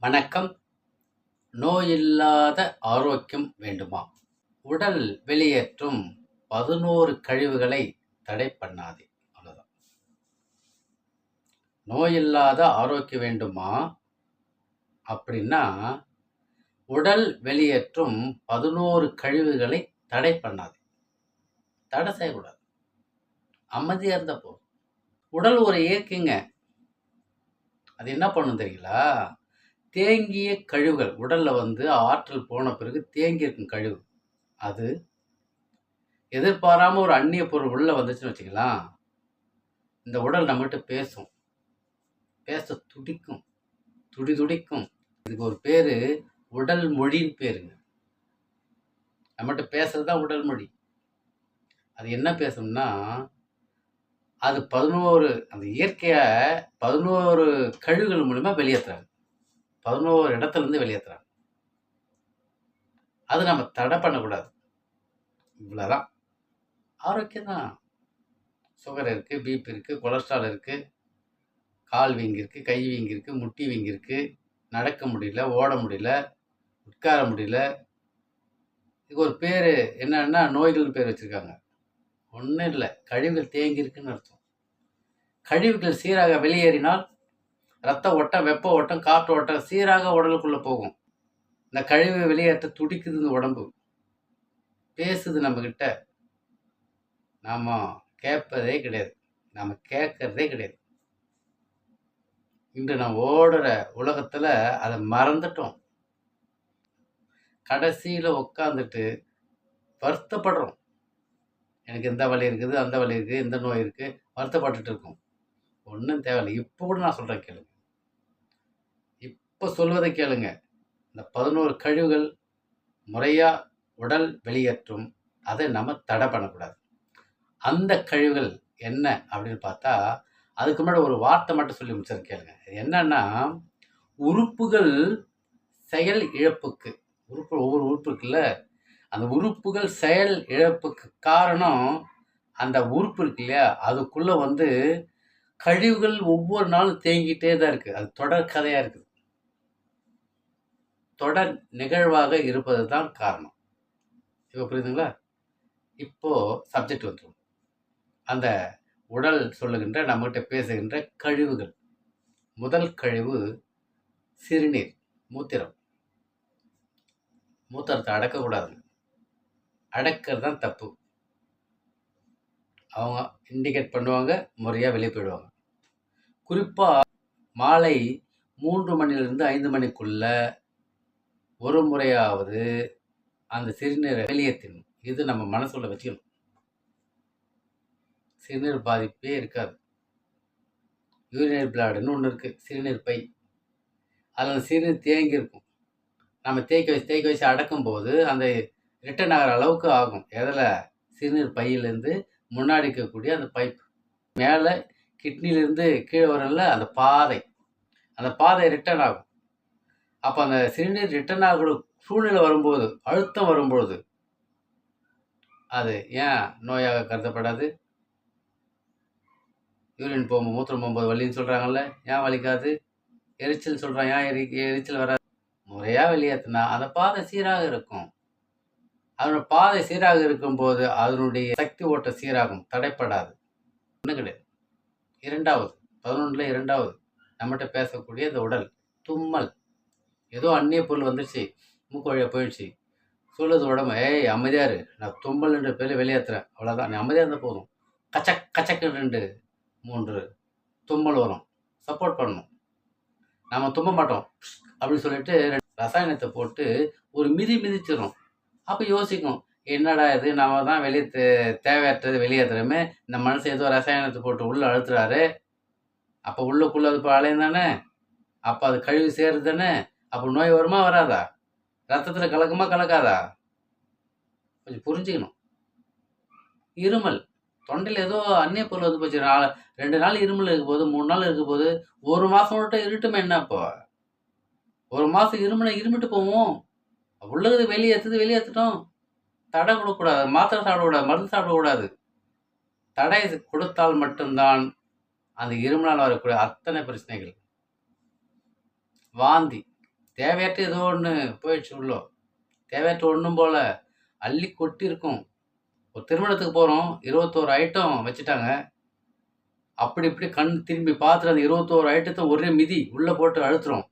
வணக்கம். நோயில்லாத ஆரோக்கியம் வேண்டுமா? உடல் வெளியேற்றும் 11 கழிவுகளை தடை பண்ணாதே. அவ்வளவுதான். நோயில்லாத ஆரோக்கியம் வேண்டுமா அப்படின்னா, உடல் வெளியேற்றும் 11 கழிவுகளை தடை பண்ணாதே. தடை செய்யக்கூடாது. அமைதியா இருந்தா போதும். உடல் ஒரு இயற்கைங்க. அது என்ன பண்ணும் தெரியுங்களா? தேங்கிய கழிவுகள் உடல்ல ஆற்றல் போன பிறகு தேங்கி இருக்கும் கழிவு. அது எதிர்பாராம ஒரு அந்நிய பொருள் உள்ள வந்துச்சுன்னு வச்சுக்கலாம், இந்த உடல் நம்மகிட்ட பேசும். பேச துடிக்கும். துடிதுடிக்கும். இதுக்கு ஒரு பேரு உடல் மொழின்னு பேருங்க. நம்மகிட்ட பேசுறது தான் உடல் மொழி. அது என்ன பேசும்னா, அது 11 அந்த இயற்கைய 11 கழிவுகள் மூலியமா வெளியேத்துறாங்க. 11 இடத்துலருந்து வெளியேத்துறாங்க. அது நம்ம தடை பண்ணக்கூடாது. இவ்வளவுதான். ஆரோக்கியம் தான். சுகர் இருக்கு, பிபி இருக்கு, கொலஸ்ட்ரால் இருக்கு, கால் வீங்கிருக்கு, கை வீங்கிருக்கு, முட்டி வீங்கிருக்கு, நடக்க முடியல, ஓட முடியல, உட்கார முடியல. இதுக்கு ஒரு பேரு என்னன்னா நோய்கள்னு பேர் வச்சிருக்காங்க. ஒன்றும் இல்லை, கழிவுகள் தேங்கி இருக்குன்னு அர்த்தம். கழிவுகள் சீராக வெளியேறினால் ரத்த ஓட்டம், வெப்ப ஓட்டம், காற்று ஓட்டம் சீராக உடலுக்குள்ள போகும். இந்த கழிவு வெளியேற்ற துடிக்குது இந்த உடம்பு, பேசுது நம்ம கிட்ட. நாம கேட்பதே கிடையாது, நாம கேட்கறதே கிடையாது. இன்று நான் ஓடுற உலகத்துல அதை மறந்துட்டோம். கடைசியில உட்காந்துட்டு வருத்தப்படுறோம். எனக்கு இந்த வலி இருக்குது, அந்த வலி இருக்குது, இந்த நோய் இருக்கு, வருத்தப்பட்டுட்டு இருக்கோம். ஒன்றும் தேவையில்லை. இப்போ கூட நான் சொல்றேன் கேளுங்க. இப்போ சொல்வதை கேளுங்க. இந்த 11 கழிவுகள் முறையா உடல் வெளியேற்றும். அதை நம்ம தடை பண்ணக்கூடாது. அந்த கழிவுகள் என்ன அப்படின்னு பார்த்தா, அதுக்கு முன்னாடி ஒரு வார்த்தை மட்டும் சொல்லி முடிச்சது கேளுங்க. என்னன்னா, உறுப்புகள் செயல் இழப்புக்கு, ஒவ்வொரு உறுப்பு இருக்குல்ல, அந்த உறுப்புகள் செயல் இழப்புக்கு காரணம் அந்த உறுப்பு இருக்கு இல்லையா, அதுக்குள்ள கழிவுகள் ஒவ்வொரு நாளும் தேங்கிட்டே தான் இருக்கு. அது தொடர் கதையா இருக்குது. தொடர் நிகழ்வாக இருப்பது தான் காரணம். இப்போ புரியுதுங்களா? இப்போ சப்ஜெக்ட் வந்துடும். அந்த உடல் சொல்லுகின்ற, நம்மகிட்ட பேசுகின்ற கழிவுகள். முதல் கழிவு சிறுநீர், மூத்திரம். மூத்திரத்தை அடக்கக்கூடாது. அடக்கிறது தான் தப்பு. அவங்க இண்டிகேட் பண்ணுவாங்க, முறையாக வெளியே போயிடுவாங்க. குறிப்பாக மாலை 3 மணிலிருந்து 5 மணிக்குள்ள ஒரு முறையாவது அந்த சிறுநீரை வெளியேற்றணும். இது நம்ம மனசுல வச்சுக்கணும். சிறுநீர் பாதிப்பே இருக்காது. யூரினரி பிளாடுன்னு ஒன்று இருக்குது, சிறுநீர் பை. அதில் சிறுநீர் தேங்கி இருக்கும். நம்ம தேய்க்க வச்சு அடக்கும்போது அந்த ரிட்டர்ன் ஆகிற அளவுக்கு ஆகும். எதில்? சிறுநீர் பையிலேருந்து முன்னாடி இருக்கக்கூடிய அந்த பைப் மேலே கிட்னிலேருந்து கீழே வரல, அந்த பாதை ரிட்டர்ன் ஆகும். அப்போ அந்த சிறுநீர் ரிட்டர்ன் ஆகக்கூடிய சூழ்நிலை வரும்போது, அழுத்தம் வரும்பொழுது, அது ஏன் நோயாக கருதப்படாது? யூரின் போகும்போது, மூத்திரம் போகும்போது வலின்னு சொல்கிறாங்கல்ல, ஏன் வலிக்காது? எரிச்சல் சொல்கிறான், ஏன் எரிச்சல் வராது? முறையாக வெளியேற்றினா அந்த பாதை சீராக இருக்கும். அதனோட பாதை சீராக இருக்கும்போது அதனுடைய சக்தி ஓட்ட சீராகும், தடைப்படாது. ஒன்றும் கிடையாது. 11 நம்மகிட்ட பேசக்கூடிய இந்த உடல். தும்மல், ஏதோ அந்நிய பொருள் வந்துருச்சு, மூக்கு வழியாக போயிடுச்சு, சொல்லுது உடம்பு, ஏய் அமைதியாரு, நான் தும்மல் என்ற பேரில் வெளியேற்றுறேன், அவ்வளோதான். நீ அமைதியாக இருந்தால் போதும். கச்சக் கச்சக்கு 2 3 தும்மல் வரும். சப்போர்ட் பண்ணணும். நம்ம தும்ப மாட்டோம் அப்படின்னு சொல்லிட்டு ரசாயனத்தை போட்டு ஒரு மிதிச்சிடும். அப்போ யோசிக்கும், என்னடா இது, நம்ம தான் வெளியே தேவையற்றது வெளியேற்றுறோமே, இந்த மனுஷன் ஏதோ ரசாயனத்தை போட்டு உள்ளே அழுத்துறாரு. அப்போ உள்ளுக்குள்ளே அது இப்போ அலையும் தானே, அப்போ அது கழிவு சேருது தானே, அப்போ நோய் வருமா வராதா? ரத்தத்தில் கலக்குமா கலக்காதா? கொஞ்சம் புரிஞ்சுக்கணும். இருமல், தொண்டையில் ஏதோ அந்நிய பொருள் வந்து போச்சு. 2 நாள் இருமல் இருக்க போது, 3 நாள் இருக்க போது, 1 மாதம் மட்டும் இருட்டுமே என்ன? இப்போ 1 மாதம் இருமிட்டு போவோம். உள்ளது வெளியேற்றட்டும். தடை கொடுக்கக்கூடாது. மாத்திரை சாப்பிடக்கூடாது, மருந்து சாப்பிடக்கூடாது. தடை கொடுத்தால் மட்டும்தான் அந்த இருமலால் வரக்கூடிய அத்தனை பிரச்சனைகள். வாந்தி, தேவையற்ற ஏதோ ஒன்று போயிடுச்சு உள்ளோ. தேவையற்ற ஒன்றும் போல அள்ளி கொட்டி இருக்கும். ஒரு திருமணத்துக்கு போகிறோம், 21 ஐட்டம் வச்சுட்டாங்க. அப்படி இப்படி கண் திரும்பி பார்த்துட்டு அந்த 21 ஐட்டத்தை ஒரே மிதி உள்ளே போட்டு அழுத்துறோம்.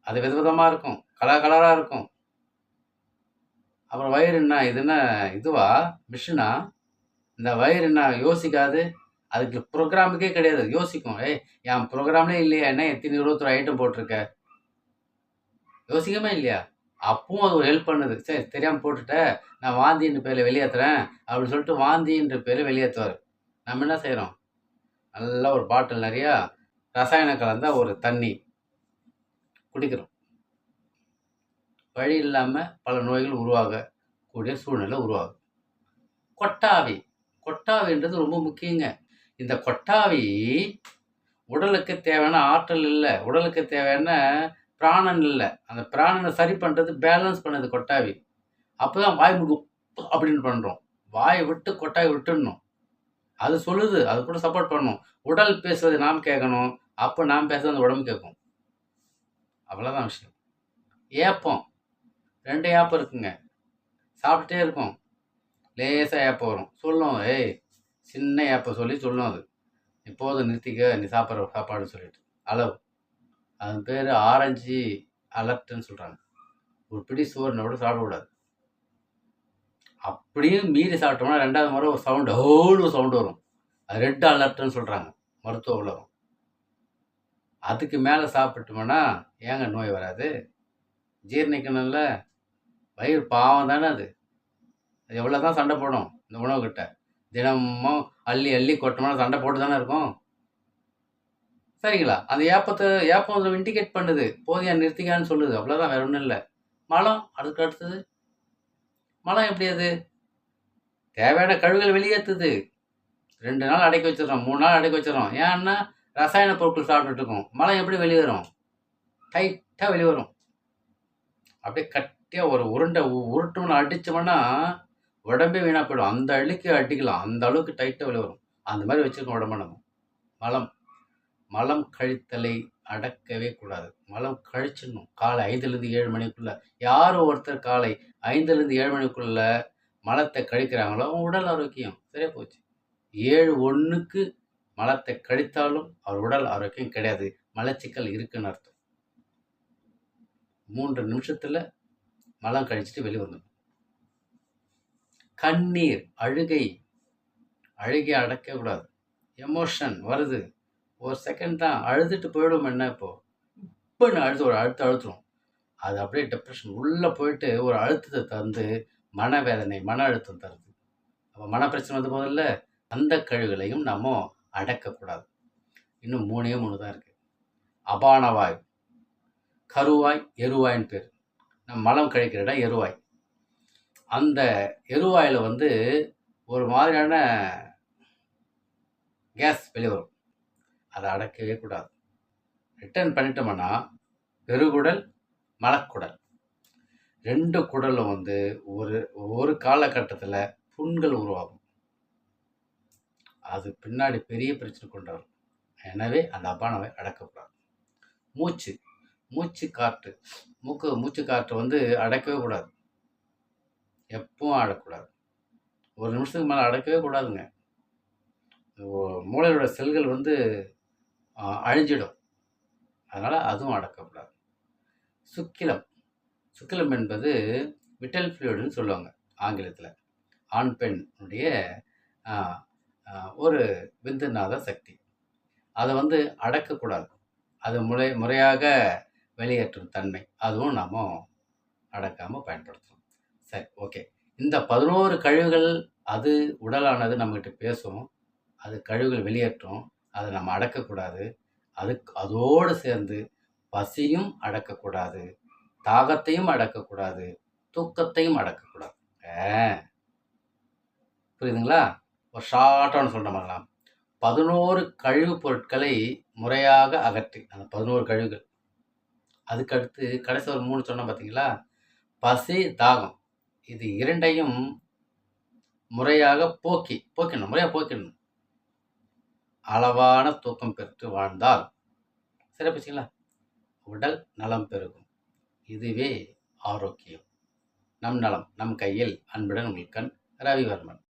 அது விதவிதமாக இருக்கும், கலர் கலராக இருக்கும். அப்புறம் வயிறு என்ன இது என்ன இதுவா மிஷினா? இந்த வயிறு என்ன யோசிக்காது? அதுக்கு ப்ரோக்ராமுக்கே கிடையாது, யோசிக்கும். ஏய் என் ப்ரோக்ராம்லே இல்லையா என்ன எத்தனை 21 ஐட்டம் போட்டிருக்க? யோசிக்கவே இல்லையா? அப்பவும் அது ஒரு ஹெல்ப் பண்ணுது. சரி தெரியாமல் போட்டுட்ட, நான் வாந்தின்ற பேரில் வெளியேற்றுறேன் அப்படின்னு சொல்லிட்டு வாந்தின்ற பேரில் வெளியேற்றுவார். நம்ம என்ன செய்கிறோம்? நல்லா ஒரு பாட்டில் நிறையா ரசாயனம் கலந்த ஒரு தண்ணி குடிக்கிறோம். வழி இல்லாமல் பல நோய்கள் உருவாகக்கூடிய சூழ்நிலை உருவாகும். கொட்டாவி கொட்டாவின்றது ரொம்ப முக்கியங்க. இந்த கொட்டாவி உடலுக்கு தேவையான ஆற்றல் இல்லை, உடலுக்கு தேவையான பிராணன் இல்லை. அந்த பிராணனை சரி பண்ணுறது, பேலன்ஸ் பண்ணுது கொட்டாவி. அப்போ தான் வாய் முடும் அப்படின்னு பண்ணுறோம். வாயை விட்டு கொட்டாவி விட்டுடணும். அது சொல்லுது, அது கூட சப்போர்ட் பண்ணணும். உடல் பேசுவதை நாம் கேட்கணும், அப்போ நாம் பேசுறது அந்த உடம்பு கேட்கும். அவ்வளோதான் விஷயம். ஏப்பம் 2 ஏப்பம் இருக்குங்க. சாப்பிட்டுட்டே இருக்கும், லேசாக ஏப்பம் வரும். சொல்லும், ஏய் சின்ன ஏப்பம் சொல்லி சொல்லும். அது இப்போது நிறுத்திக்க நீ சாப்பிட்ற சாப்பாடுன்னு சொல்லிட்டு அளவு. அது பேர் ஆரஞ்சு அலர்ட்னு சொல்கிறாங்க. ஒரு பிடி சோறுனா கூட சாப்பிடக்கூடாது. அப்படியே மீறி சாப்பிட்டோம்னா 2வது முறை ஒரு சவுண்டு ஹோன்னு சவுண்டு வரும். அது ரெட் அலர்ட்னு சொல்கிறாங்க மருத்துவ உலகம். அதுக்கு மேலே சாப்பிட்டோம்னா ஏங்க நோய் வராது? ஜீரணிக்கணும்ல. வயிறு பாவம் தானே அது. அது எவ்வளோ தான் சண்டை போடும் இந்த உணவுக்கிட்ட. தினமும் அள்ளி அள்ளி கொட்டோம்னா சண்டை போட்டு தானே இருக்கும். சரிங்களா? அந்த ஏப்பம் இண்டிகேட் பண்ணுது, போதியா நிறுத்திக்கான்னு சொல்லுது. அவ்வளோதான், வேற ஒன்றும் இல்லை. மலம் அதுக்கு அடுத்தது. மலம் எப்படி அது? தேவையான கழிவுகள் வெளியேற்றுது. 2 நாள் அடைக்க வச்சிடறோம், 3 நாள் அடைக்க வச்சிடறோம். ஏன்னா ரசாயன பொருட்கள் சாப்பிட்டுட்டு இருக்கோம். மலம் எப்படி வெளியேறும்? டைட்டாக வெளிவரும். அப்படியே கட்டியாக ஒரு உருண்டை உருட்டோம்னு அடித்தோம்னா உடம்பே வீணாக போயிடும். அந்த அள்ளிக்கு அடிக்கலாம், அந்த அளவுக்கு டைட்டாக வெளிவரும். அந்த மாதிரி வச்சுருக்கோம் உடம்பு நம்ம. மலம் மலம் கழித்தலை அடக்கவே கூடாது. மலம் கழிச்சிடணும். காலை 5லேருந்து 7 மணிக்குள்ளே. யார் ஒருத்தர் காலை 5லேருந்து 7 மணிக்குள்ளே மலத்தை கழிக்கிறாங்களோ அவங்க உடல் ஆரோக்கியம் சரியா போச்சு. 7:01க்கு மலத்தை கழித்தாலும் அவர் உடல் ஆரோக்கியம் கிடையாது, மலச்சிக்கல் இருக்குன்னு அர்த்தம். 3 நிமிஷத்தில் மலம் கழிச்சிட்டு வெளியே வந்துடும். கண்ணீர், அழுகை அடக்கவே கூடாது. எமோஷன் வருது, ஒரு செகண்ட் தான், அழுதுட்டு போயிடும். என்ன இப்போ அழுத்து ஒரு அழுத்துறோம், அது அப்படியே டிப்ரெஷன் உள்ளே போயிட்டு ஒரு அழுத்தத்தை தந்து மனவேதனை, மன அழுத்தம் தருது. அப்போ மன பிரச்சனை வந்து போதில்ல. அந்த கழிவுகளையும் நம்ம அடக்கக்கூடாது. இன்னும் 3 தான் இருக்குது. அபானவாய், கருவாய், எருவாய்ன்னு பேர். நம்ம மலம் கழிக்கிற இடம் எருவாய். அந்த எருவாயில் வந்து ஒரு மாதிரியான கேஸ் வெளியே வரும். அதை அடக்கவே கூடாது. ரிட்டர்ன் பண்ணிட்டோம்னா பெருகுடல், மலக்குடல் 2 குடலும் வந்து ஒரு காலகட்டத்தில் புண்கள் உருவாகும். அது பின்னாடி பெரிய பிரச்சனை கொண்டு வரும். எனவே அந்த அபானவை அடக்கக்கூடாது. மூச்சு காற்று, மூச்சு காற்று வந்து அடக்கவே கூடாது. எப்பவும் அடக்கக்கூடாது. ஒரு நிமிஷத்துக்கு மேலே அடக்கவே கூடாதுங்க. மூளையோட செல்கள் வந்து அழிஞ்சிடும். அதனால் அதுவும் அடக்கக்கூடாது. சுக்கிலம் என்பது விட்டல் ஃப்ளூயிடுன்னு சொல்லுவாங்க ஆங்கிலத்தில். ஆண் பெண்ணுடைய ஒரு விந்துநாத சக்தி. அதை வந்து அடக்கக்கூடாது. அது முறையாக வெளியேற்றும் தன்மை, அதுவும் நாம் அடக்காமல் பயன்படுத்தணும். சரி, ஓகே. இந்த 11 கழிவுகள் அது உடலானது நம்மகிட்ட பேசும், அது கழிவுகள் வெளியேற்றும். அதை நம்ம அடக்கக்கூடாது. அதோடு சேர்ந்து பசியும் அடக்கக்கூடாது, தாகத்தையும் அடக்கக்கூடாது, தூக்கத்தையும் அடக்கக்கூடாது. புரியுதுங்களா? ஒரு ஷார்ட்டான சொல்கிற மாதிரிலாம் 11 கழிவுப் பொருட்களை முறையாக அகற்றி, அந்த 11 கழிவுகள். அதுக்கடுத்து கடைசி ஒரு 3 சொன்னோம் பார்த்தீங்களா? பசி, தாகம், இது 2ஐயும் முறையாக போக்கிடணும். அளவான தூக்கம் பெற்று வாழ்ந்தால் சரி போச்சுங்களா? உடல் நலம் பெருகும். இதுவே ஆரோக்கியம். நம் நலம் நம் கையில். அன்புடன் உங்கள் கண் ரவிவர்மன்.